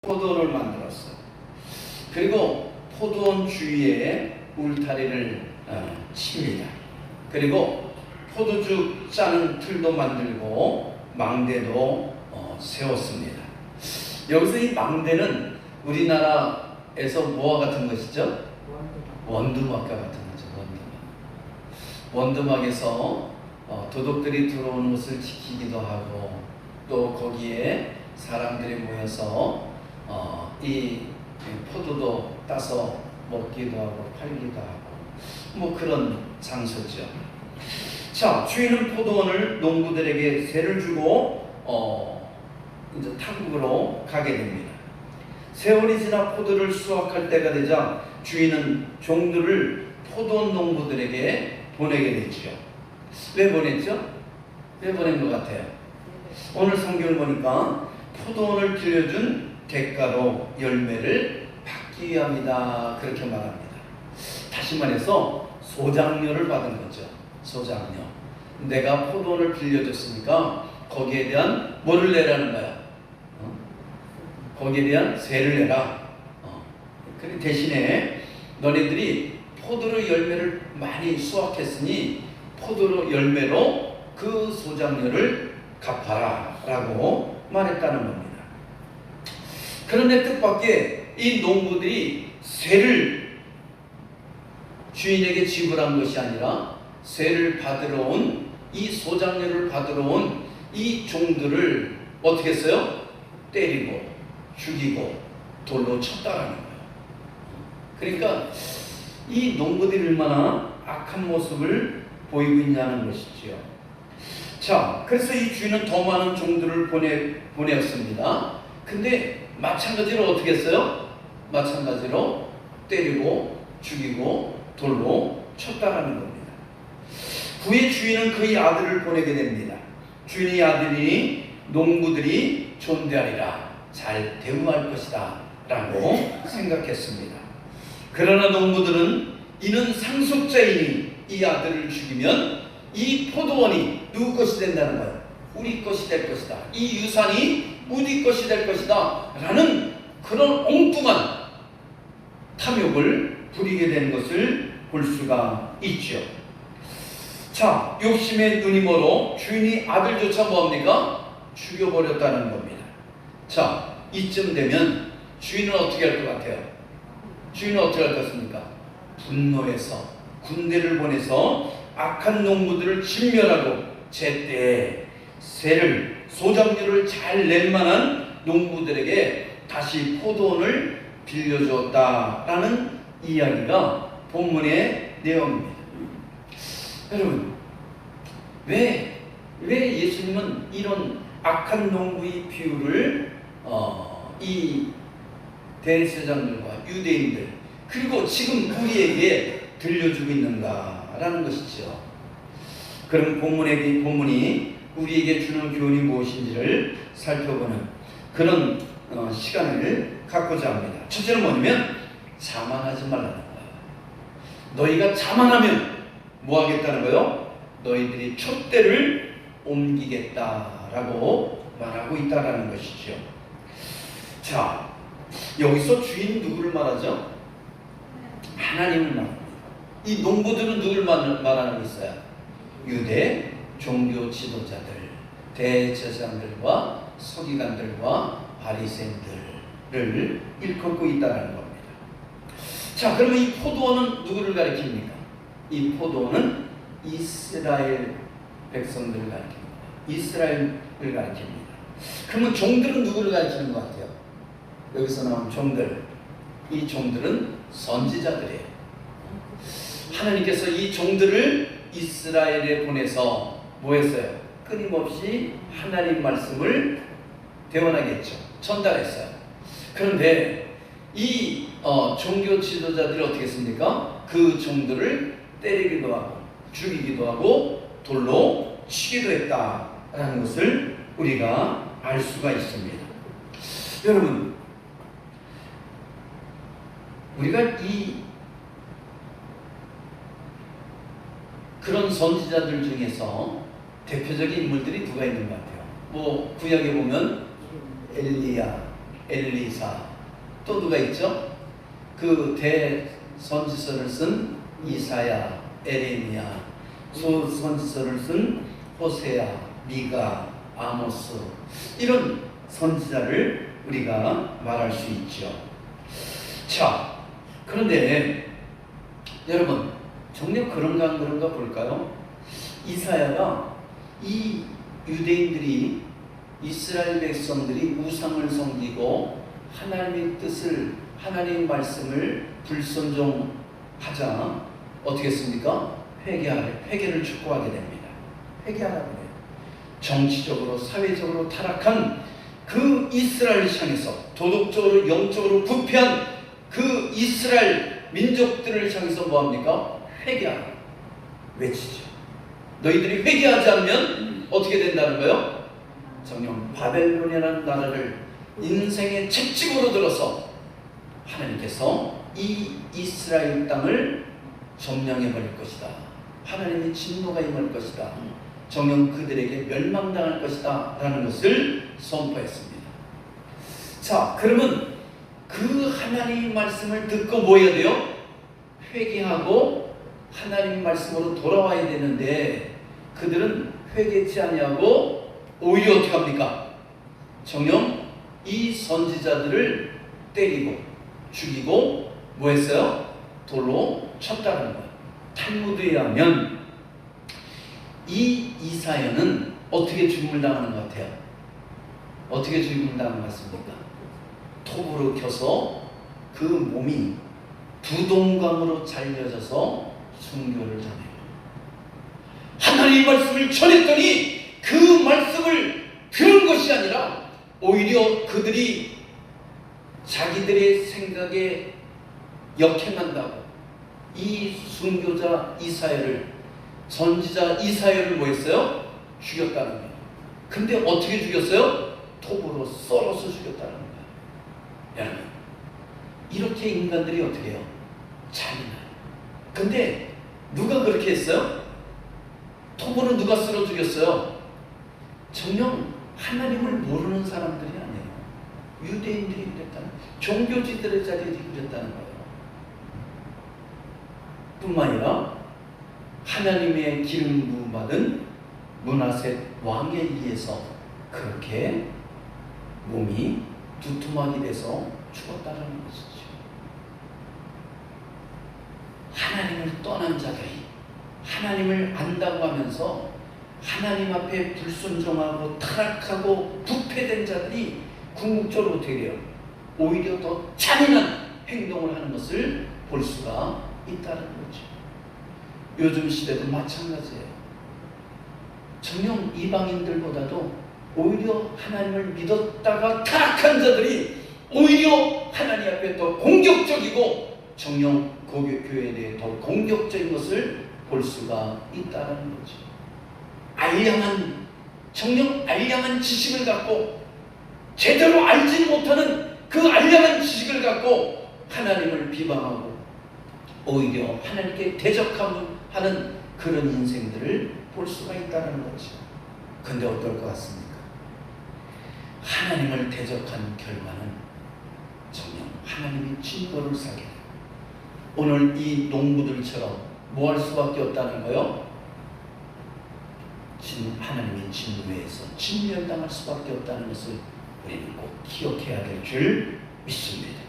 포도원을 만들었어. 그리고 포도원 주위에 울타리를 칩니다. 그리고 포도주 짜는 틀도 만들고 망대도 세웠습니다. 여기서 이 망대는 우리나라에서 뭐와 같은 것이죠? 원두막과 같은 거죠. 원두막에서 도둑들이 들어오는 것을 지키기도 하고, 또 거기에 사람들이 모여서 이 포도도 따서 먹기도 하고 팔기도 하고 뭐 그런 장소죠. 자, 주인은 포도원을 농부들에게 세를 주고 이제 탐구로 가게 됩니다. 세월이 지나 포도를 수확할 때가 되자 주인은 종들을 포도원 농부들에게 보내게 되죠. 왜 보냈죠? 왜 보낸 것 같아요? 오늘 성경을 보니까 포도원을 빌려준 대가로 열매를 받기 위함이다, 그렇게 말합니다. 다시 말해서 소장료를 받은 거죠. 소장료. 내가 포도원을 빌려줬으니까 거기에 대한 뭐를 내라는 거야? 거기에 대한 세를 내라. 그 대신에 너네들이 포도로 열매를 많이 수확했으니 포도로 열매로 그 소장료를 갚아라 라고 말했다는 겁니다. 그런데 뜻밖의 이 농부들이 세를 주인에게 지불한 것이 아니라 세를 받으러 온, 이 소장료를 받으러 온 이 종들을 어떻게 했어요? 때리고 죽이고 돌로 쳤다라는 거예요. 그러니까 이 농부들이 얼마나 악한 모습을 보이고 있냐는 것이지요. 자, 그래서 이 주인은 더 많은 종들을 보냈습니다. 근데 마찬가지로 어떻게 했어요? 마찬가지로 때리고 죽이고 돌로 쳤다라는 겁니다. 후에 주인은 그의 아들을 보내게 됩니다. 주인의 아들이 농부들이 존대하리라, 잘 대우할 것이다 라고 생각했습니다. 그러나 농부들은 이는 상속자이니 이 아들을 죽이면 이 포도원이 누구 것이 된다는 거예요. 우리 것이 될 것이다. 이 유산이 우리 것이 될 것이다 라는 그런 엉뚱한 탐욕을 부리게 된 것을 볼 수가 있죠. 자, 욕심의 눈이 멀어 주인이 아들조차 뭐합니까? 죽여버렸다는 겁니다. 자, 이쯤 되면 주인은 어떻게 할 것 같아요? 주인은 어떻게 할 것 같습니까? 분노해서 군대를 보내서 악한 농부들을 진멸하고 제때 세를, 소장료를 잘 낼 만한 농부들에게 다시 포도원을 빌려줬다라는 이야기가 본문의 내용입니다. 여러분, 왜 예수님은 이런 악한 농부의 비유를 이 대제사장들과 유대인들 그리고 지금 우리에게 들려주고 있는가라는 것이죠. 그럼 본문이 우리에게 주는 교훈이 무엇인지를 살펴보는 그런 시간을 갖고자 합니다. 첫째는 뭐냐면 자만하지 말라는 거예요. 너희가 자만하면 뭐 하겠다는 거예요? 너희들이 촛대를 옮기겠다라고 말하고 있다라는 것이죠. 자, 여기서 주인 누구를 말하죠? 하나님을 말합니다. 이 농부들은 누구를 말하고 있어요? 유대 종교 지도자들, 대제사장들과 서기관들과 바리새인들을 일컫고 있다는 겁니다. 자, 그러면 이 포도원은 누구를 가리킵니까? 이 포도원은 이스라엘 백성들을 가리킵니다. 이스라엘을 가리킵니다. 그러면 종들은 누구를 가리키는 것 같아요? 여기서 나온 종들, 이 종들은 선지자들이에요. 하나님께서 이 종들을 이스라엘에 보내서 뭐 했어요? 끊임없이 하나님 말씀을 대원하게 했죠. 전달했어요. 그런데 이 종교 지도자들이 어떻게 했습니까? 그 종들을 때리기도 하고 죽이기도 하고 돌로 치기도 했다라는 것을 우리가 알 수가 있습니다. 여러분, 우리가 그런 선지자들 중에서 대표적인 인물들이 누가 있는 것 같아요? 뭐 구약에 보면 엘리야, 엘리사, 또 누가 있죠? 그 대선지서를 쓴 이사야, 에레미야, 소선지서를 쓴 호세야, 미가, 아모스, 이런 선지자를 우리가 말할 수 있죠. 자, 그런데 여러분, 정녕 그런가 안 그런가 볼까요? 이사야가 이 유대인들이, 이스라엘 백성들이 우상을 섬기고 하나님의 뜻을, 하나님의 말씀을 불순종하자 어떻게 했습니까? 회개를 촉구하게 됩니다. 회개하라고 해요. 정치적으로, 사회적으로 타락한 그 이스라엘을 향해서, 도덕적으로, 영적으로 부패한 그 이스라엘 민족들을 향해서 뭐합니까? 회개하라 외치죠. 너희들이 회개하지 않으면 어떻게 된다는 거예요? 정녕 바벨론이라는 나라를 인생의 채찍으로 들어서 하나님께서 이 이스라엘 땅을 점령해 버릴 것이다. 하나님의 진노가 임할 것이다. 정녕 그들에게 멸망당할 것이다 라는 것을 선포했습니다. 자, 그러면 그 하나님의 말씀을 듣고 뭐 해야 돼요? 회개하고 하나님 말씀으로 돌아와야 되는데, 그들은 회개치 아니하고 오히려 어떻게 합니까? 정녕 이 선지자들을 때리고 죽이고 뭐 했어요? 돌로 쳤다는 거예요. 탈무드에 의하면 이 이사야는 어떻게 죽음을 당하는 것 같아요? 어떻게 죽음을 당하는 것 같습니까? 톱으로 켜서 그 몸이 부동강으로 잘려져서 순교를 당해요. 하나님의 말씀을 전했더니 그 말씀을 들은 것이 아니라 오히려 그들이 자기들의 생각에 역행한다고 이 순교자 이사야를, 선지자 이사야를 뭐 했어요? 죽였다는 거예요. 근데 어떻게 죽였어요? 톱으로 썰어서 죽였다는 거예요. 여러분, 이렇게 인간들이 어떻게 해요? 잔인해요. 근데 누가 그렇게 했어요? 톱으로 누가 썰어 죽였어요? 정녕 하나님을 모르는 사람들이 아니에요. 유대인들이 그랬다는, 종교지들의 자리들이 그랬다는 거예요. 뿐만 아니라 하나님의 기름 부음 받은 므낫셋 왕에 의해서 그렇게 몸이 두툼하게 돼서 죽었다는 것이죠. 하나님을 떠난 자들이, 하나님을 안다고 하면서 하나님 앞에 불순종하고 타락하고 부패된 자들이 궁극적으로 되려 오히려 더 잔인한 행동을 하는 것을 볼 수가 있다는 거죠. 요즘 시대도 마찬가지예요. 정녕 이방인들보다도 오히려 하나님을 믿었다가 타락한 자들이 오히려 하나님 앞에 더 공격적이고 정녕 교회에 대해 더 공격적인 것을 볼 수가 있다는 거죠. 정녕 알량한 지식을 갖고 제대로 알지 못하는 그 알량한 지식을 갖고 하나님을 비방하고 오히려 하나님께 대적하는 그런 인생들을 볼 수가 있다는 거죠. 근데 어떨 것 같습니까? 하나님을 대적한 결과는 정녕 하나님의 진노를 사게 돼요. 오늘 이 농부들처럼 뭐 할 수밖에 없다는 거요? 하나님의 진노에서 진멸당할 수밖에 없다는 것을 우리는 꼭 기억해야 될 줄 믿습니다.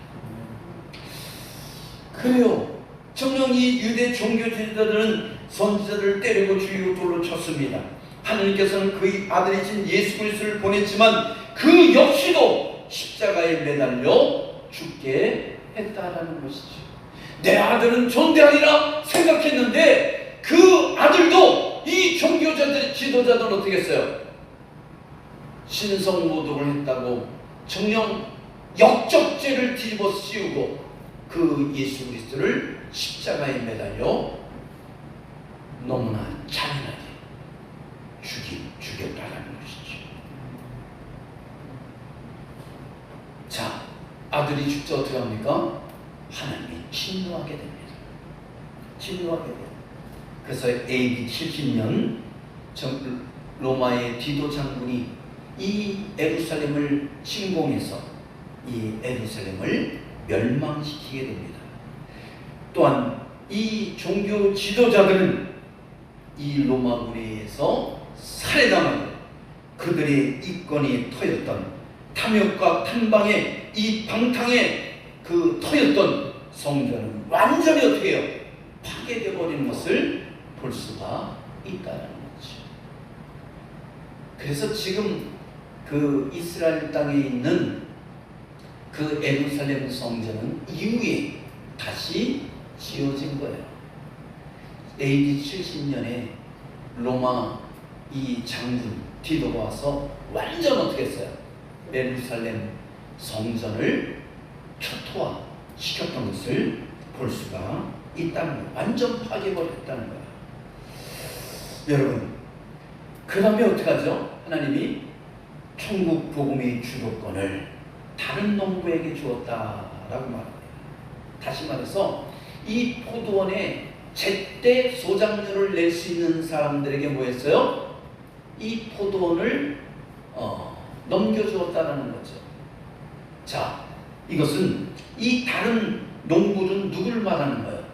그래요. 정녕 이 유대 종교 지도자들은 선지자들을 때리고 죽이고 돌로 쳤습니다. 하나님께서는 그의 아들이신 예수 그리스도를 보냈지만 그 역시도 십자가에 매달려 죽게 했다라는 것이죠. 내 아들은 존대하리라 생각했는데 그 아들도 이 종교자들, 지도자들은 어떻게 했어요? 신성모독을 했다고 정녕 역적죄를 뒤집어 씌우고 그 예수 그리스도를 십자가에 매달려 너무나 잔인하게 죽였다는 것이죠. 자, 아들이 죽자 어떻게 합니까? 하나님이 진노하게 됩니다. 진노하게 돼요. 그래서 AD 70년 로마의 디도 장군이 이 예루살렘을 침공해서 이 예루살렘을 멸망시키게 됩니다. 또한 이 종교 지도자들은 이 로마군에 의해서 살해당하고 그들의 이권이 터였던 탐욕과 탐방의 이 방탕의 그 터였던 성전은 완전히 어떻게 해요? 파괴되어 버리는 것을 볼 수가 있다는 거죠. 그래서 지금 그 이스라엘 땅에 있는 그 예루살렘 성전은 이후에 다시 지어진 거예요. AD 70년에 로마 이 장군 디도가 와서 완전 어떻게 했어요? 예루살렘 성전을 초토화시켰던 것을 볼 수가 있다는 거예요. 완전 파괴버렸다는 거예요. 여러분, 그 다음에 어떻게 하죠? 하나님이 천국 복음의 주도권을 다른 농부에게 주었다라고 말합니다. 다시 말해서 이 포도원에 제때 소작료를 낼 수 있는 사람들에게 뭐 했어요? 이 포도원을 넘겨주었다는 거죠. 자, 이것은 이 다른 농부는 누굴 말하는 거예요?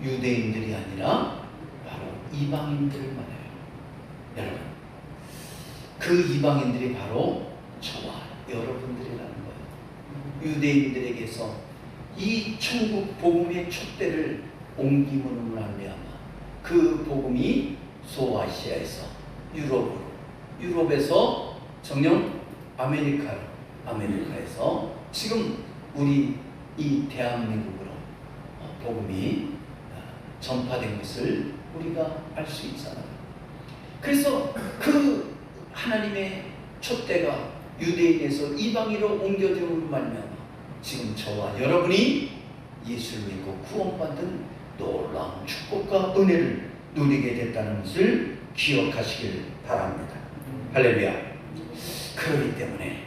유대인들이 아니라 바로 이방인들을 말해요. 여러분, 그 이방인들이 바로 저와 여러분들이라는 거예요. 유대인들에게서 이 천국 복음의 촛대를 옮김으로 말미암아 그 복음이 소아시아에서 유럽으로, 유럽에서 정녕 아메리카에서 지금 우리 이 대한민국으로 복음이 전파된 것을 우리가 알 수 있잖아요. 그래서 그 하나님의 촛대가 유대인에서 이방인으로 옮겨짐으로 말미암아 지금 저와 여러분이 예수를 믿고 구원받은 놀라운 축복과 은혜를 누리게 됐다는 것을 기억하시길 바랍니다. 할렐루야. 그렇기 때문에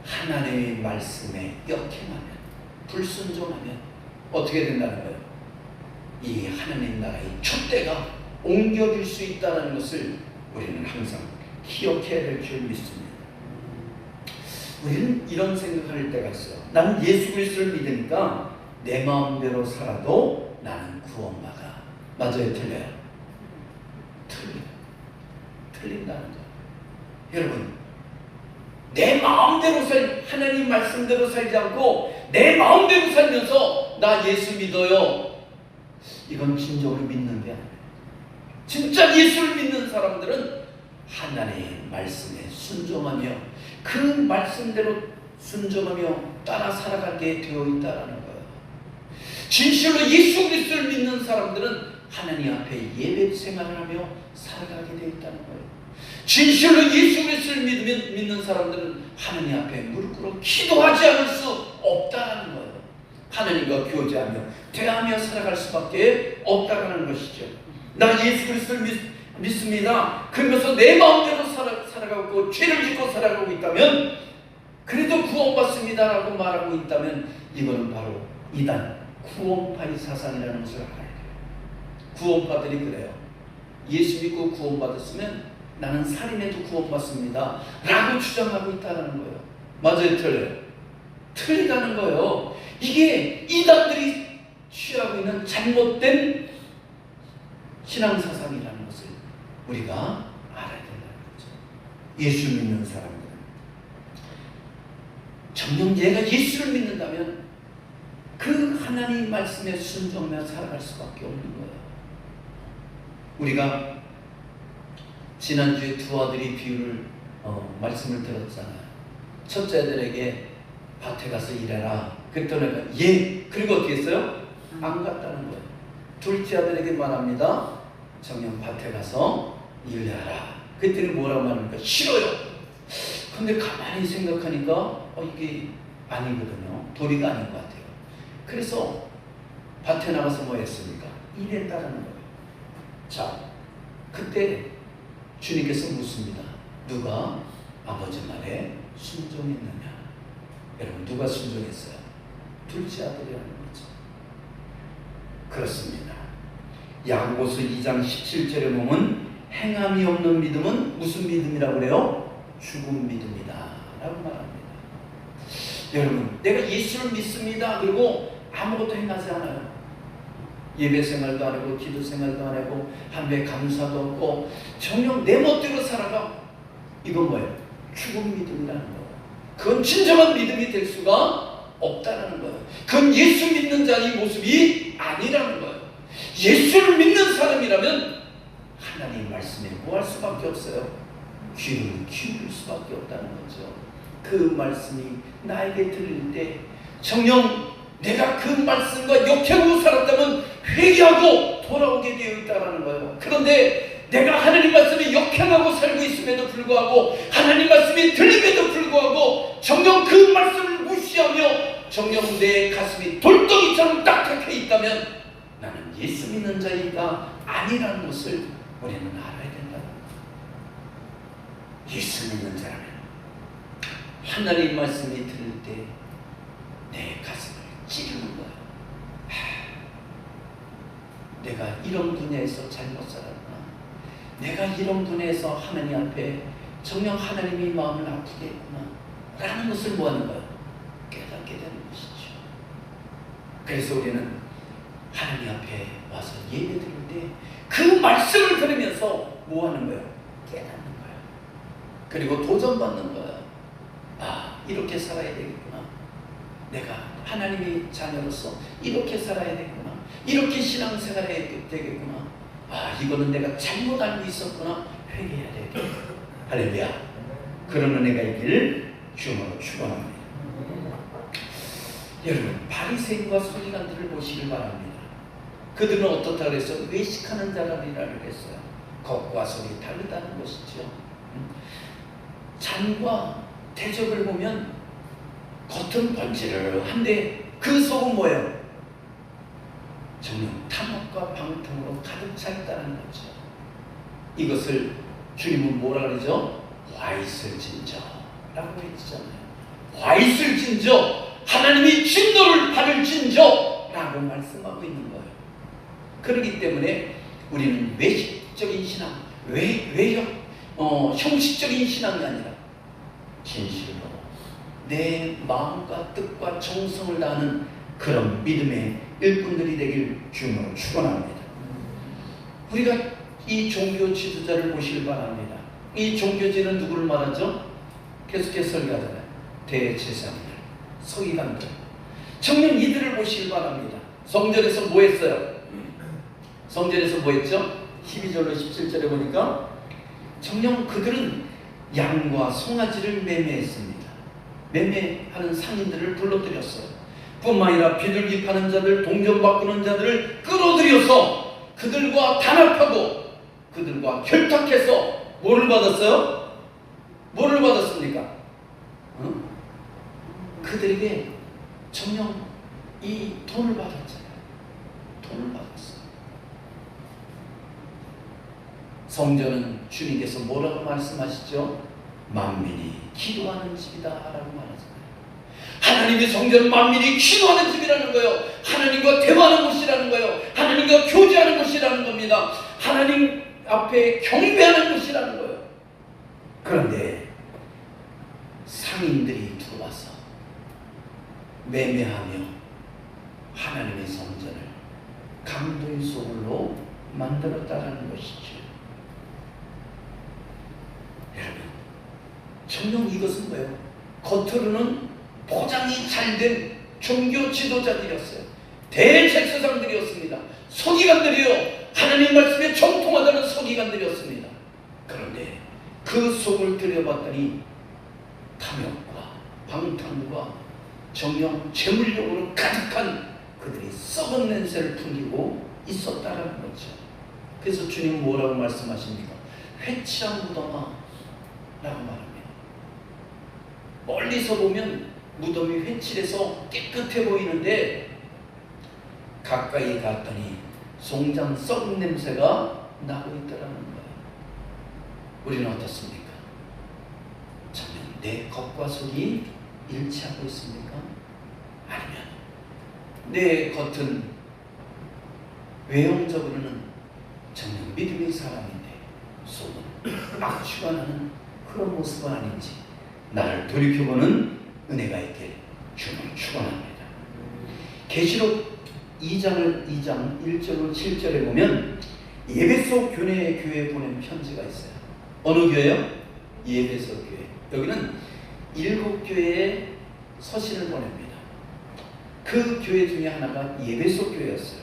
하나님의 말씀에 역행하면, 불순종하면 어떻게 된다는 거예요? 이 하나님 나라의 촛대가 옮겨질 수 있다는 것을 우리는 항상 기억해야 될 줄 믿습니다. 우리는 이런 생각할 때가 있어요. 나는 예수 그리스도를 믿으니까 내 마음대로 살아도 나는 구원받아. 맞아요? 틀려요? 틀린다는 거예요. 여러분, 내 마음대로 하나님 말씀대로 살지 않고 내 마음대로 살면서 나 예수 믿어요, 이건 진정으로 믿는 게 아니에요. 진짜 예수를 믿는 사람들은 하나님의 말씀에 순종하며 그 말씀대로 순종하며 따라 살아가게 되어 있다는 거예요. 진실로 예수 그리스도를 믿는 사람들은 하나님 앞에 예배 생활을 하며 살아가게 되어 있다는 거예요. 진실로 예수 그리스도를 믿는 사람들은 하나님 앞에 무릎 꿇어 기도하지 않을 수 없다는 거예요. 하나님과 교제하며 대하며 살아갈 수밖에 없다는 것이죠. 나 예수 그리스도를 믿습니다. 그러면서 내 마음대로 살아가고 죄를 짓고 살아가고 있다면, 그래도 구원받습니다라고 말하고 있다면 이거는 바로 이단 구원파의 사상이라는 것을 알아야 돼요. 구원파들이 그래요. 예수 믿고 구원받았으면 나는 살인해도 구원받습니다 라고 주장하고 있다는 거예요. 맞아요? 틀려요? 틀리다는 거예요. 이게 이단들이 취하고 있는 잘못된 신앙사상이라는 것을 우리가 알아야 된다는 거죠. 예수 믿는 사람들은 정녕 얘가 예수를 믿는다면 그 하나님 말씀에 순종하며 살아갈 수밖에 없는 거예요. 우리가 지난주에 두 아들이 비유를 말씀을 들었잖아요. 첫째 아들에게 밭에 가서 일해라 그랬더니 예, 그리고 어떻게 했어요? 안 갔다는 거예요. 둘째 아들에게 말합니다. 정녕 밭에 가서 일해라 그랬더니 뭐라고 말합니까? 싫어요. 근데 가만히 생각하니까 이게 아니거든요. 도리가 아닌 것 같아요. 그래서 밭에 나가서 뭐 했습니까? 일했다는 거예요. 자, 그때 주님께서 묻습니다. 누가 아버지 말에 순종했느냐? 여러분, 누가 순종했어요? 둘째 아들이라는 거죠. 그렇습니다. 야고보서 2장 17절에 보면 행함이 없는 믿음은 무슨 믿음이라고 그래요? 죽은 믿음이다 라고 말합니다. 여러분, 내가 예수를 믿습니다. 그리고 아무것도 행하지 않아요. 예배 생활도 안 하고 기도 생활도 안 하고 하나님의 감사도 없고 정녕 내 멋대로 살아가. 이건 뭐예요? 죽은 믿음이라는 거예요. 그건 진정한 믿음이 될 수가 없다는 거예요. 그건 예수 믿는 자의 모습이 아니라는 거예요. 예수를 믿는 사람이라면 하나님 말씀에 뭐 할 수밖에 없어요? 귀를 기울일 수밖에 없다는 거죠. 그 말씀이 나에게 들릴 때 정녕 내가 그 말씀과 역행하고 살았다면 회개하고 돌아오게 되어 있다는 거예요. 그런데 내가 하나님 말씀에 역행하고 살고 있음에도 불구하고 하나님 말씀이 들림에도 불구하고 정녕 그 말씀을 무시하며 정녕 내 가슴이 돌덩이처럼 딱딱해 있다면 나는 예수 믿는 자이가 아니라는 것을 우리는 알아야 된다. 예수 믿는 자라면 하나님 말씀이 들을 때 내 가슴을 찌르는 거야. 내가 이런 분야에서 잘못 살았구나. 내가 이런 분야에서 하나님 앞에 정녕 하나님의 마음을 아프게 했구나 라는 것을 뭐 하는 거야? 깨닫게 되는 것이죠. 그래서 우리는 하나님 앞에 와서 예배 드릴 때 그 말씀을 들으면서 뭐 하는 거예요? 깨닫는 거예요. 그리고 도전받는 거예요. 아, 이렇게 살아야 되겠구나. 내가 하나님의 자녀로서 이렇게 살아야 되겠구나. 이렇게 신앙생활 해야 되겠구나. 아, 이거는 내가 잘못 알고 있었구나. 회개해야 되겠구나. 할렐루야. 그런 은혜가 있기를 주님으로 축원합니다. 여러분, 바리새인과 서기관들을 보시길 바랍니다. 그들은 어떻다 그랬어요? 외식하는 자라리라 그랬어요. 겉과 속이 다르다는 것이죠. 잔과 대접을 보면 겉은 번지르한데 그 속은 뭐예요? 정녕 탐욕과 방탕으로 가득 차 있다는 거죠. 이것을 주님은 뭐라 그러죠? 화있을 진저라고 했잖아요. 화있을 진저, 하나님이 진노를 받을 진저라고 말씀하고 있는 거예요. 그렇기 때문에 우리는 외식적인 신앙, 형식적인 신앙이 아니라 진실로 내 마음과 뜻과 정성을 다하는 그런 믿음의 일꾼들이 되길 주님으로 축원합니다. 우리가 이 종교 지도자를 보시길 바랍니다. 이 종교지는 누구를 말하죠? 계속해서 설교하잖아요. 대제사장들, 서기관들. 정녕 이들을 보시길 바랍니다. 성전에서 뭐 했어요? 성전에서 뭐 했죠? 12절로 17절에 보니까 정녕 그들은 양과 송아지를 매매했습니다. 매매하는 상인들을 불러들였어요. 뿐만 아니라 비둘기 파는 자들, 동전 바꾸는 자들을 끌어들여서 그들과 단합하고 그들과 결탁해서 뭐를 받았어요? 뭐를 받았습니까? 그들에게 정녕 이 돈을 받았잖아요. 돈을 받았어요. 성전은 주님께서 뭐라고 말씀하시죠? 만민이 기도하는 집이다 라고 말하잖아요. 하나님의 성전은 만민이 기도하는 집이라는 거예요. 하나님과 대화하는 곳이라는 거예요. 하나님과 교제하는 곳이라는 겁니다. 하나님 앞에 경배하는 곳이라는 거예요. 그런데 상인들이 들어와서 매매하며 하나님의 성전을 강도의 소굴로 만들었다는 것이죠. 여러분, 정녕 이것은 뭐예요? 겉으로는 포장이 잘된 종교 지도자들이었어요. 대제사장들이었습니다. 서기관들이요, 하나님 말씀에 정통하다는 서기관들이었습니다. 그런데 그 속을 들여봤더니 탐욕과 방탕과 정녕 재물욕으로 가득한 그들이 썩은 냄새를 풍기고 있었다라는 거죠. 그래서 주님 뭐라고 말씀하십니까? 회칠한 무덤아 라고 말합니다. 멀리서 보면 무덤이 회칠해서 깨끗해 보이는데 가까이 갔더니 송장 썩은 냄새가 나고 있더라는 거예요. 우리는 어떻습니까? 정녕 내 겉과 속이 일치하고 있습니까? 아니면 내 겉은 외형적으로는 정녕 믿음의 사람인데 속은 악취가 나는 그런 모습은 아닌지 나를 돌이켜보는 은혜가 있길 주님을 축원합니다. 계시록 2장 1절로 7절에 보면 에베소 교회에 보낸 편지가 있어요. 어느 교회요? 에베소 교회. 여기는 7교회에 서신을 보냅니다. 그 교회 중에 하나가 에베소 교회였어요.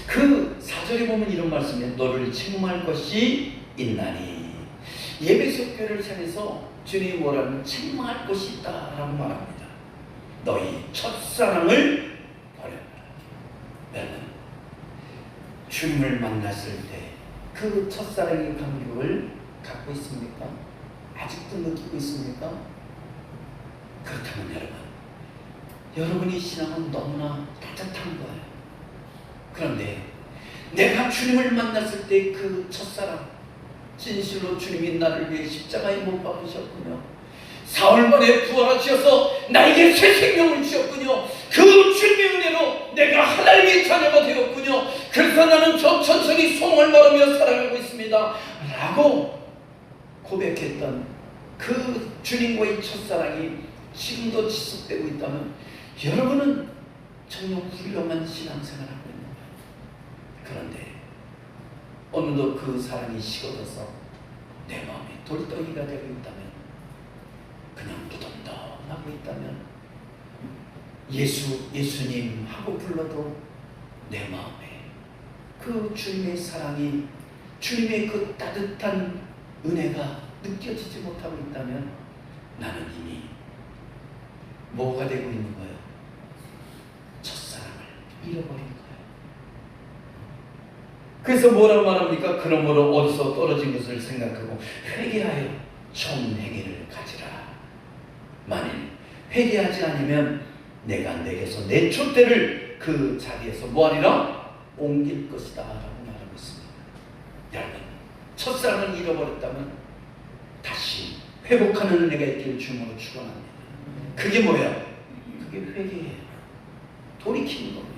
그 4절에 보면 이런 말씀이에요. 너를 책망할 것이 있나니. 에베소 교회를 향해서 주님이 뭐라면 책망할 것이 있다라고 말합니다. 너희 첫사랑을 버려라. 여러분, 주님을 만났을 때 그 첫사랑의 감격을 갖고 있습니까? 아직도 느끼고 있습니까? 그렇다면 여러분의 신앙은 너무나 따뜻한 거예요. 그런데 내가 주님을 만났을 때 그 첫사랑, 진실로 주님이 나를 위해 십자가에 못 박으셨군요. 사흘 만에 부활하셔서 나에게 새 생명을 주셨군요. 그 주님의 은혜로 내가 하나님의 자녀가 되었군요. 그래서 나는 저 천성이 소망을 바라며 살아가고 있습니다 라고 고백했던 그 주님과의 첫사랑이 지금도 지속되고 있다면 여러분은 정말 훌륭한 신앙생활을 하고 있는 거예요. 그런데 어느덧 그 사랑이 식어져서 내 마음이 돌덩이가 되고 있다면, 그냥 무덤덤하고 있다면, 예수님 하고 불러도 내 마음에 그 주님의 사랑이, 주님의 그 따뜻한 은혜가 느껴지지 못하고 있다면 나는 이미 뭐가 되고 있는 거예요? 첫사랑을 잃어버린 거예요. 그래서 뭐라고 말합니까? 그러므로 어디서 떨어진 것을 생각하고 회개하여 좋은 행위를 가지라. 만일 회개하지 않으면 내가 내게서 내 촛대를 그 자리에서 뭐하리라? 옮길 것이다 라고 말하고 있습니다. 여러분, 첫사랑을 잃어버렸다면 다시 회복하는 은혜가 있기를 주님으로 축원합니다. 그게 뭐야? 그게 회개예요. 돌이키는 겁니다.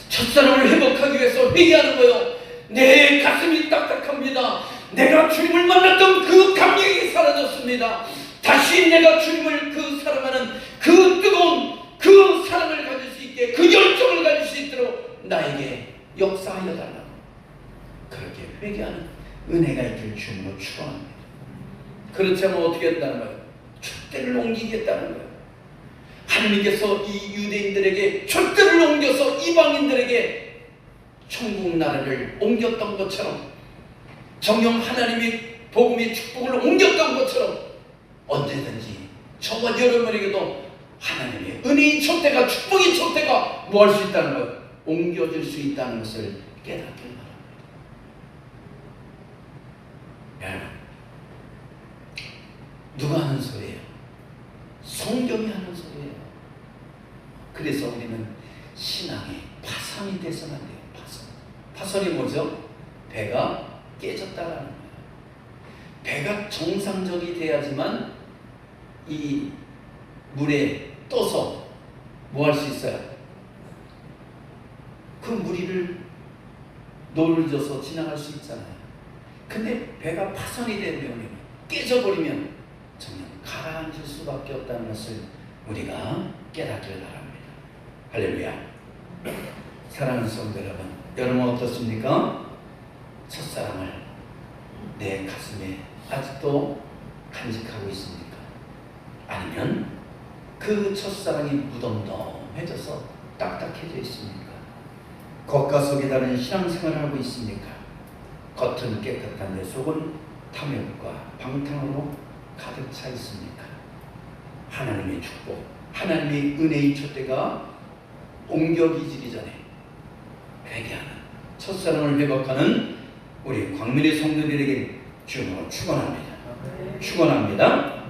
첫사랑을 회복하기 위해서 회개하는 거예요. 내 가슴이 딱딱합니다. 내가 주님을 만났던 그 감격이 사라졌습니다. 다시 내가 주님을 사랑하는 그 뜨거운 그 사랑을 가질 수 있게, 그 열정을 가질 수 있도록 나에게 역사하여 달라고, 그렇게 회개하는 은혜가 있기를 주님으로 축원합니다. 그렇지 않으면 어떻게 한다는 거예요? 촛대를 옮기겠다는 거예요. 하나님께서 이 유대인들에게 촛대를 옮겨서 이방인들에게 천국 나라를 옮겼던 것처럼, 정녕 하나님의 복음의 축복을 옮겼던 것처럼 언제든지 저와 여러분에게도 하나님의 은혜의 촛대가, 축복의 촛대가 뭐 할 수 있다는 것, 옮겨질 수 있다는 것을 깨닫길 바랍니다. 여러분, 누가 하는 소리예요? 성경이 하는 소리예요. 그래서 우리는 신앙의 파산이 돼서는 안 돼요. 파선이 뭐죠? 배가 깨졌다라는 거예요. 배가 정상적이 돼야지만 이 물에 떠서 뭐 할 수 있어요? 그 무리를 노를 져서 지나갈 수 있잖아요. 근데 배가 파선이 되면, 깨져버리면 정말 가라앉을 수밖에 없다는 것을 우리가 깨닫길 바랍니다. 할렐루야. 사랑하는 성도 여러분 어떻습니까? 첫사랑을 내 가슴에 아직도 간직하고 있습니까? 아니면 그 첫사랑이 무덤덤해져서 딱딱해져 있습니까? 겉과 속이 다른 신앙생활을 하고 있습니까? 겉은 깨끗한데 속은 탐욕과 방탕으로 가득 차 있습니까? 하나님의 축복, 하나님의 은혜의 촛대가 옮겨지기 전에 회개하는, 첫사랑을 회복하는 우리 광민의 성도들에게 주님으로 축원합니다. 축원합니다.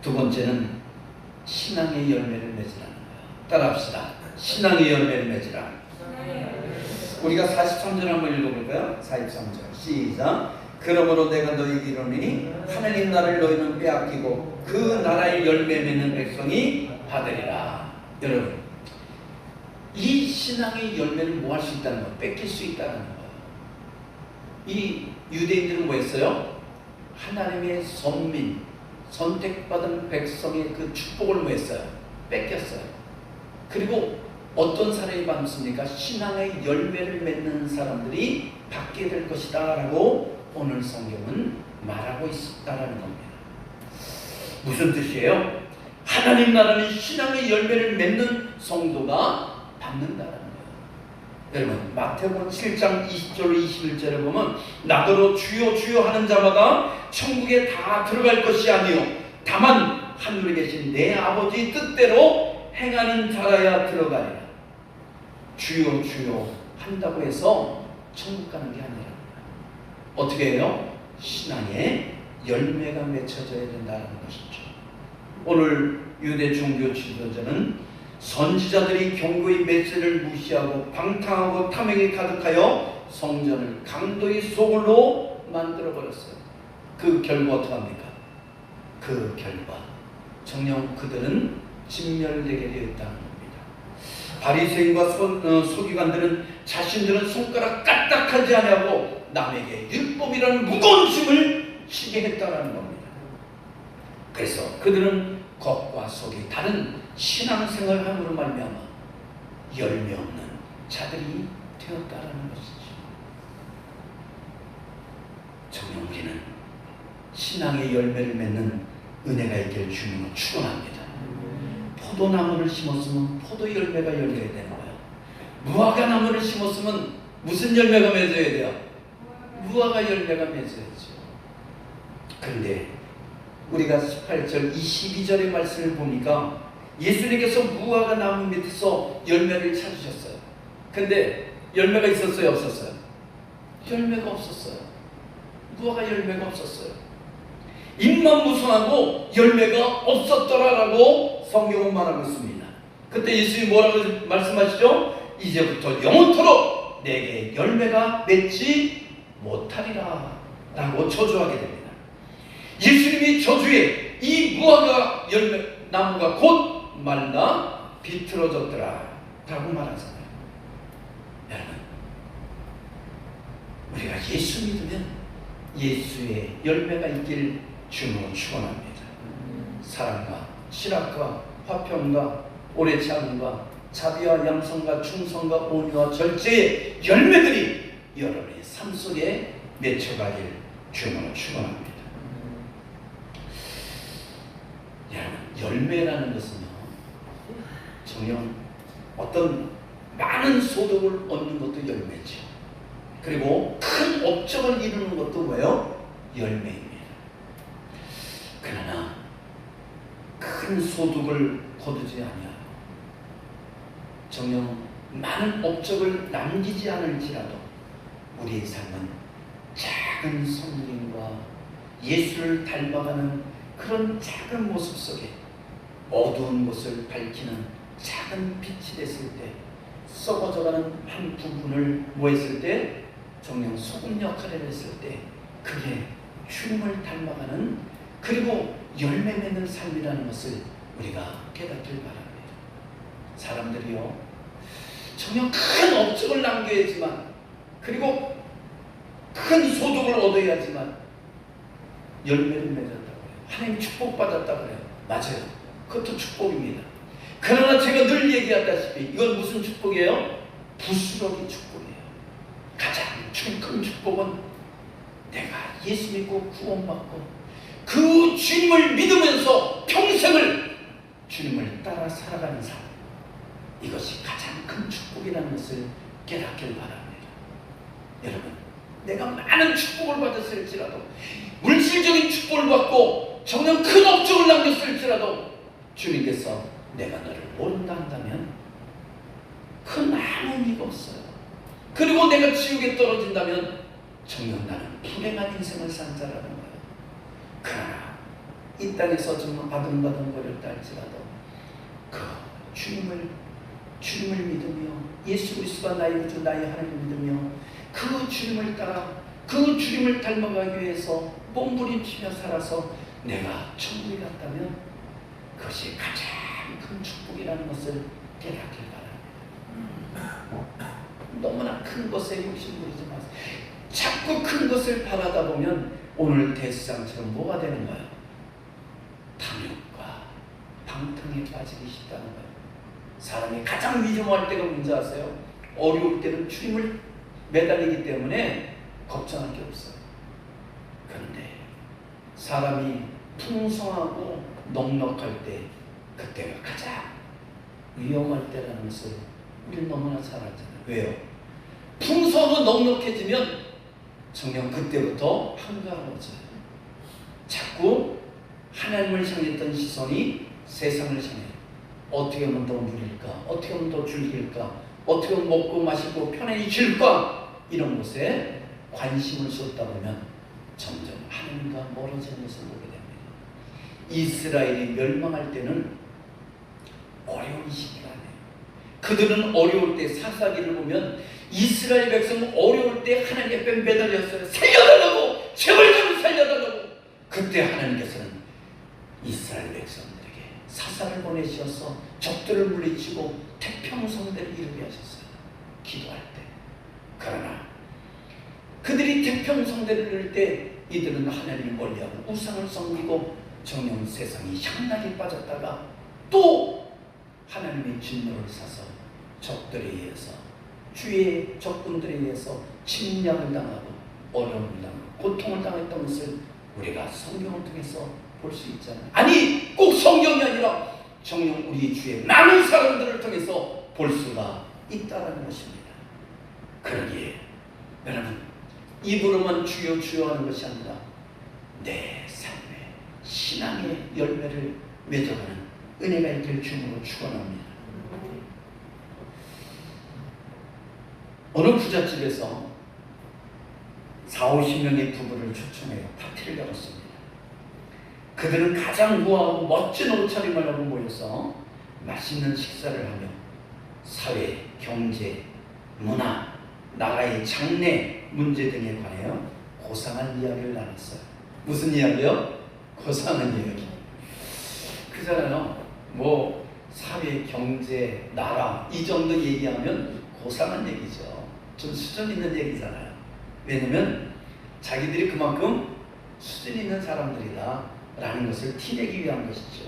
두 번째는 신앙의 열매를 맺으라는 거예요. 따라합시다. 신앙의 열매를 맺으라. 우리가 43절 한번 읽어볼까요? 43절 시작. 그러므로 내가 너희에게 이르노니 하나님 나라를 너희는 빼앗기고 그 나라의 열매 맺는 백성이 받으리라. 여러분, 이 신앙의 열매를 뭐 할 수 있다는 거? 뺏길 수 있다는 거예요. 이 유대인들은 뭐 했어요? 하나님의 선민, 선택받은 백성의 그 축복을 뭐 했어요? 뺏겼어요. 그리고 어떤 사람이 받습니까? 신앙의 열매를 맺는 사람들이 받게 될 것이다 라고 오늘 성경은 말하고 있다라는 겁니다. 무슨 뜻이에요? 하나님 나라는 신앙의 열매를 맺는 성도가 받는다라는 거예요. 여러분, 마태복음 7장 20절 21절에 보면 나더러 주여 주여 하는 자마다 천국에 다 들어갈 것이 아니요 다만 하늘에 계신 내 아버지 뜻대로 행하는 자라야 들어가리라. 주여 주여 한다고 해서 천국 가는 게 아니라 어떻게 해요? 신앙에 열매가 맺혀져야 된다는 것이죠. 오늘 유대 종교 지도자는 선지자들이 경고의 메시지를 무시하고 방탕하고 탐욕에 가득하여 성전을 강도의 소굴로 만들어버렸어요. 그 결과 어떡합니까? 그 결과 정녕 그들은 진멸되게 되어 있다는 겁니다. 바리새인과 서기관들은 자신들은 손가락 까딱하지 아니하고 남에게 율법이라는 무거운 짐을 지게 했다는 겁니다. 그래서 그들은 겉과 속이 다른 신앙생활을 함으로 말미암아 열매 없는 자들이 되었다라는 것이죠. 정녕 우리는 신앙의 열매를 맺는 은혜가 있기를 주님을 축원합니다. 포도나무를 심었으면 포도 열매가 열려야 되는 거예요. 무화과 나무를 심었으면 무슨 열매가 맺어야 돼요? 무화과 열매가 맺어야죠. 그런데 우리가 18절 22절의 말씀을 보니까 예수님께서 무화과 나무 밑에서 열매를 찾으셨어요. 근데 열매가 있었어요? 없었어요? 열매가 없었어요. 무화과 열매가 없었어요. 잎만 무성하고 열매가 없었더라라고 성경은 말하고 있습니다. 그때 예수님이 뭐라고 말씀하시죠? 이제부터 영원토록 내게 열매가 맺지 못하리라 라고 저주하게 됩니다. 예수님이 저주에 이 무화과 열매 나무가 곧 말라 비틀어졌더라 라고 말하잖아요. 여러분, 우리가 예수 믿으면 예수의 열매가 있길 주님으로 축원합니다. 사랑과 실학과 화평과 오래 참음과 자비와 양성과 충성과 온유와 절제의 열매들이 여러분의 삶 속에 맺혀가길 주님으로 축원합니다. 여러분, 열매라는 것은요, 정녕 어떤 많은 소득을 얻는 것도 열매죠. 그리고 큰 업적을 이루는 것도 뭐예요? 열매입니다. 그러나 큰 소득을 거두지 아니하고 정녕 많은 업적을 남기지 않을지라도 우리의 삶은 작은 성령과 예수를 닮아가는 그런 작은 모습 속에 어두운 곳을 밝히는 작은 빛이 됐을 때, 썩어져가는 한 부분을 모았을 때, 정녕 소금 역할을 했을 때, 그게 주님을 닮아가는 그리고 열매 맺는 삶이라는 것을 우리가 깨닫길 바랍니다. 사람들이요, 정녕 큰 업적을 남겨야지만, 그리고 큰 소득을 얻어야지만 열매를 맺었다고 해요. 하나님 축복받았다고 해요. 맞아요. 그것도 축복입니다. 그러나 제가 늘 얘기하다시피 이건 무슨 축복이에요? 부스러기 축복이에요. 가장 큰 축복은 내가 예수 믿고 구원받고 그 주님을 믿으면서 평생을 주님을 따라 살아가는 삶, 이것이 가장 큰 축복이라는 것을 깨닫길 바랍니다. 여러분, 내가 많은 축복을 받았을지라도, 물질적인 축복을 받고 정녕 큰 업적을 남겼을지라도 주님께서 내가 너를 모른다 한다면 큰 아무 의미가 없어요. 그리고 내가 지옥에 떨어진다면 정녕 나는 불행한 인생을 산 자라는 거예요. 그러나 이 땅에서 정말 아등바등거렸다 할지라도 그 주님을 믿으며 예수 그리스도가 나의 구주 나의 하나님을 믿으며 그 주님을 따라 그 주님을 닮아가기 위해서 몸부림치며 살아서 내가 천국에 갔다면 그것이 가장 큰 축복이라는 것을 깨닫길 바랍니다. 너무나 큰 것에 욕심 부리지 마세요. 자꾸 큰 것을 바라다 보면 오늘 대세상처럼 뭐가 되는 거예요? 탐욕과 방탕에 빠지기 쉽다는 거예요. 사람이 가장 위험할 때가 뭔지 아세요? 어려울 때는 주님을 매달리기 때문에 걱정할 게 없어요. 그런데 사람이 풍성하고 넉넉할 때, 그때가 가장 위험할 때라는 것을 우리는 너무나 잘 알잖아요. 왜요? 풍성하고 넉넉해지면 정녕 그때부터 한가로워져요. 자꾸 하나님을 향했던 시선이 세상을 향해 어떻게 하면 더 누릴까? 어떻게 하면 더 즐길까? 어떻게 하면 먹고 마시고 편안해질까? 이런 것에 관심을 쏟다 보면 점점 하나님과 멀어지는 것을 보게 됩니다. 이스라엘이 멸망할 때는 어려운 시기가 아니에요. 그들은 어려울 때 사사기를 보면 이스라엘 백성은 어려울 때 하나님께 뺨 매달렸어요. 살려달라고! 제발 좀 살려달라고! 그때 하나님께서는 이스라엘 백성들에게 사사를 보내셔서 적들을 물리치고 태평성대를 이루게 하셨어요. 기도할 때. 그러나 그들이 태평성대를 이룰 때 이들은 하나님을 멀리하고 우상을 섬기고 정녕 세상이 향락에 빠졌다가 또 하나님의 진노를 사서 적들에 의해서 주의 적군들에 의해서 침략을 당하고 어려움을 당하고 고통을 당했던 것을 우리가 성경을 통해서 볼 수 있잖아요. 아니 꼭 성경이 아니라 정녕 우리 주의 많은 사람들을 통해서 볼 수가 있다는 것입니다. 그러기에 여러분 입으로만 주여 주여 하는 것이 아니라 내 삶에 신앙의 열매를 맺어가는 은혜가 있길 주님으로 축원합니다. 어느 부잣집에서 40-50명의 부부를 초청해요. 파티를 열었습니다. 그들은 가장 우아하고 멋진 옷차림을 하고 모여서 맛있는 식사를 하며 사회, 경제, 문화, 나라의 장래 문제 등에 관하여 고상한 이야기를 나눴어요. 무슨 이야기요? 고상한 이야기. 그잖아요. 뭐 사회, 경제, 나라 이 정도 얘기하면 고상한 얘기죠. 좀 수준 있는 얘기잖아요. 왜냐면 자기들이 그만큼 수준 있는 사람들이다 라는 것을 티내기 위한 것이죠.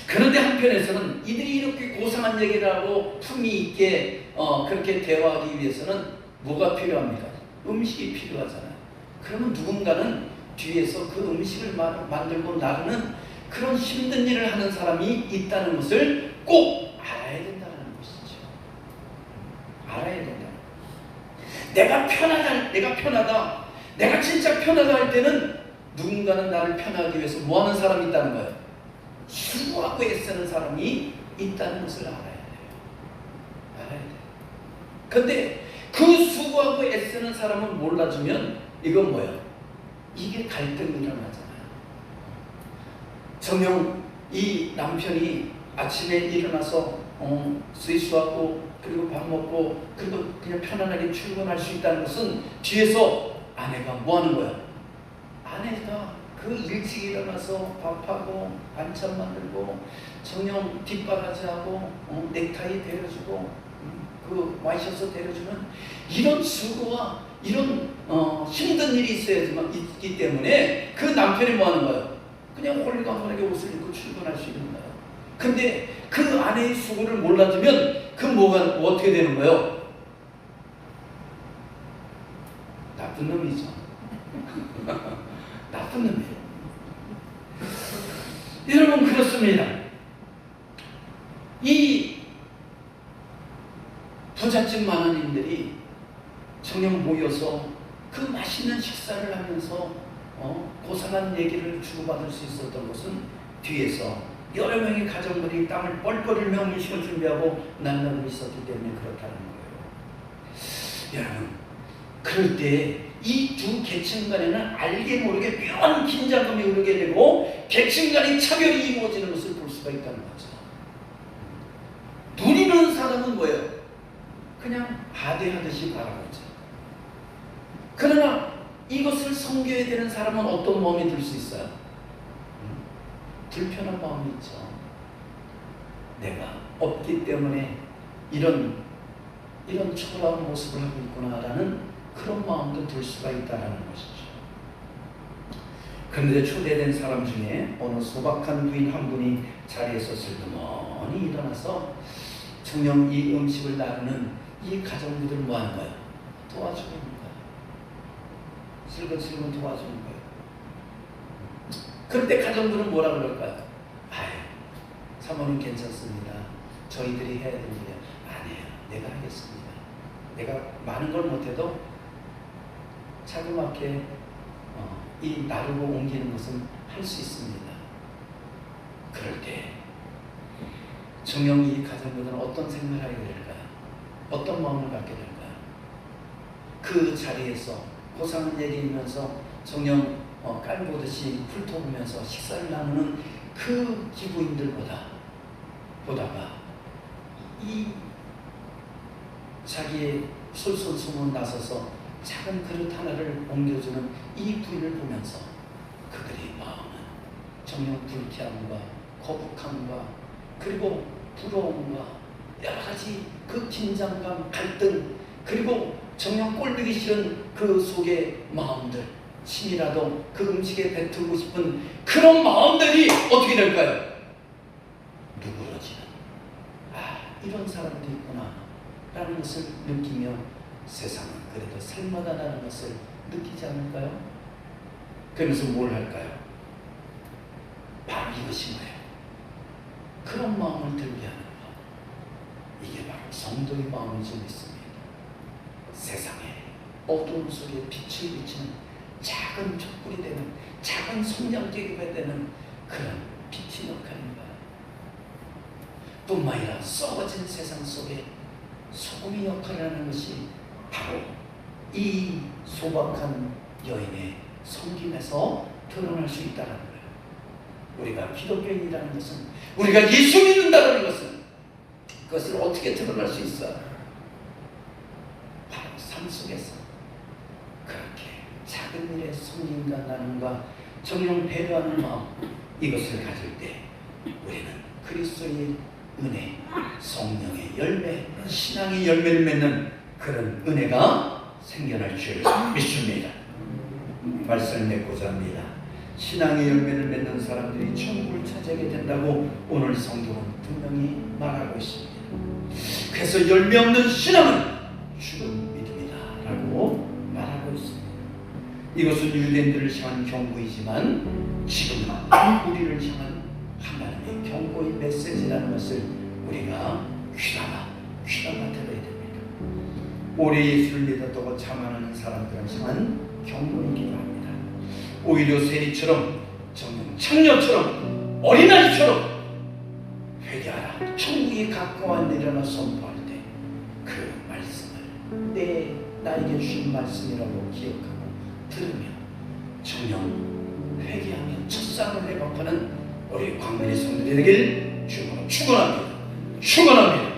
그런데 한편에서는 이들이 이렇게 고상한 얘기를 하고 품위 있게 그렇게 대화하기 위해서는 뭐가 필요합니까? 음식이 필요하잖아요. 그러면 누군가는 뒤에서 그 음식을 만들고 나르는 그런 힘든 일을 하는 사람이 있다는 것을 꼭 알아야 된다는 것이죠. 알아야 된다. 내가 편하다. 내가 진짜 편하다 할 때는 누군가는 나를 편하기 위해서 뭐 하는 사람이 있다는 거예요? 수고하고 애쓰는 사람이 있다는 것을 알아야 돼요. 알아야 돼요. 근데 그 수고하고 애쓰는 사람을 몰라주면 이건 뭐예요? 이게 갈등이 일어나잖아요. 정녕 이 남편이 아침에 일어나서 세수하고 그리고 밥 먹고 그리고 그냥 편안하게 출근할 수 있다는 것은 뒤에서 아내가 뭐 하는 거야? 아내가 그 일찍 일어나서 밥하고 반찬 만들고 정녕 뒷바라지하고 넥타이 데려주고 그 마셔서 데려주는 이런 수고와 이런 힘든 일이 있기 때문에 그 남편이 뭐 하는 거예요? 그냥 홀리감하게 옷을 입고 출근할 수 있는 거예요. 근데 그 아내의 수고를 몰라주면 그 뭐가 어떻게 되는 거예요? 나쁜 놈이죠. 나쁜 놈이에요. 여러분 그렇습니다. 이 부잣집 마누님들이 정녕 모여서 그 맛있는 식사를 하면서 고상한 얘기를 주고받을 수 있었던 것은 뒤에서 여러 명의 가정들이 땀을 뻘뻘 흘며 음식을 준비하고 난나고 있었기 때문에 그렇다는 거예요. 여러분 그럴 때 이 두 계층 간에는 알게 모르게 묘한 긴장감이 오르게 되고 계층 간의 차별이 이루어지는 것을 볼 수가 있다는 거죠. 누리는 사람은 뭐예요? 그냥 아대하듯이 바라보죠. 그러나 이것을 섬겨야 되는 사람은 어떤 마음이 들 수 있어요? 불편한 마음이 있죠. 내가 없기 때문에 이런 초라한 모습을 하고 있구나라는 그런 마음도 들 수가 있다는 것이죠. 그런데 초대된 사람 중에 어느 소박한 부인 한 분이 자리에서 슬그머니 일어나서 정녕 이 음식을 나누는 이 가정부들 뭐 하는 거예요? 도와주는 거예요. 슬근슬근 도와주는 거예요. 그런데 가정부는 뭐라 그럴까요? 아유, 사모님 괜찮습니다. 저희들이 해야 되는 게 아니에요. 내가 하겠습니다. 내가 많은 걸 못해도 자그맣게 이 나르고 옮기는 것은 할 수 있습니다. 그럴 때 정녕 이 가정부들은 어떤 생각을 하게 될까요? 어떤 마음을 갖게 될까요? 그 자리에서 고상한 얘기이면서 정녕 깔보듯이 훑어보면서 식사를 나누는 그 기부인들보다가 이 자기의 솔솔소문 나서서 작은 그릇 하나를 옮겨주는 이 부인을 보면서 그들의 마음은 정녕 불쾌함과 거북함과 그리고 부러움과 여러 가지 그 긴장감, 갈등, 그리고 정녕 꼴보기 싫은 그 속의 마음들, 침이라도 그 음식에 뱉고 싶은 그런 마음들이 어떻게 될까요? 누그러지는, 이런 사람도 있구나 라는 것을 느끼며 세상은 그래도 살만하다는 것을 느끼지 않을까요? 그러면서 뭘 할까요? 바로 이것인 거예요. 그런 마음을 들게 하는 것, 이게 바로 성도의 마음이 좀 있습니다. 세상에 어두움 속에 빛을 비치는 작은 촛불이 되는, 작은 성냥개가 되는 그런 빛의 역할입니다. 뿐만 아니라 썩어진 세상 속에 소금의 역할을 하는 것이 바로 이 소박한 여인의 섬김에서 드러날 수 있다는 거예요. 우리가 기독교인이라는 것은, 우리가 예수 믿는다는 것은 그것을 어떻게 드러날 수 있어요? 바로 삶 속에서 그렇게 작은 일에 섬김과 나눔과 정녕 배려하는 마음, 이것을 가질 때 우리는 그리스도의 은혜, 성령의 열매, 신앙의 열매를 맺는 그런 은혜가 생겨날 줄 믿습니다. 말씀을 맺고자 합니다. 신앙의 열매를 맺는 사람들이 천국을 차지하게 된다고 오늘 성경은 분명히 말하고 있습니다. 그래서 열매 없는 신앙은 죽은 믿음이다 라고 말하고 있습니다. 이것은 유대인들을 향한 경고이지만 지금은 우리를 향한 하나님의 경고의 메시지라는 것을 우리가 귀담아 들어야 됩니다. 오래 예수를 믿었다고 자만하는 사람들을 향한 경고이기도 합니다. 오히려 세리처럼, 정녕 창녀처럼, 어린아이처럼 회개하라, 천국이 가까웠느니라 선포할 때 그 말씀을 나에게 주신 말씀이라고 기억하고 들으며 정녕 회개하며 첫사랑을 회복하는 우리 광면의 성도들이 되길 주님으로 축원합니다.